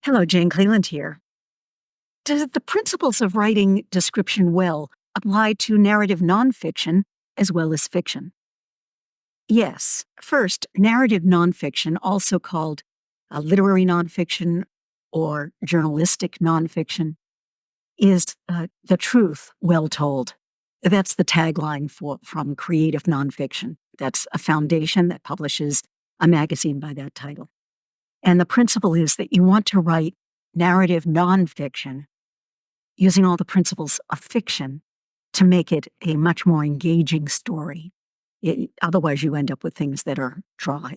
Hello, Jane Cleland here. Do the principles of writing description well apply to narrative nonfiction as well as fiction? Yes. First, narrative nonfiction, also called literary nonfiction or journalistic nonfiction, is the truth well told. That's the tagline from creative nonfiction. That's a foundation that publishes a magazine by that title. And the principle is that you want to write narrative nonfiction using all the principles of fiction to make it a much more engaging story. Otherwise, you end up with things that are dry.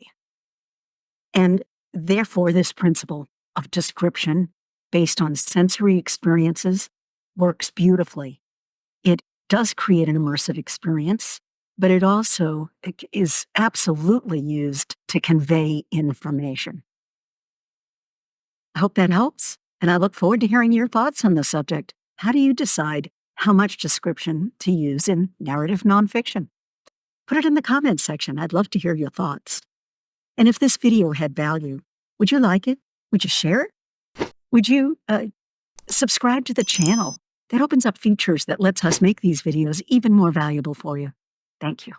And therefore, this principle of description based on sensory experiences works beautifully. It does create an immersive experience, but it also is absolutely used to convey information. I hope that helps, and I look forward to hearing your thoughts on the subject. How do you decide how much description to use in narrative nonfiction? Put it in the comments section. I'd love to hear your thoughts. And if this video had value, would you like it? Would you share it? Would you subscribe to the channel? That opens up features that lets us make these videos even more valuable for you. Thank you.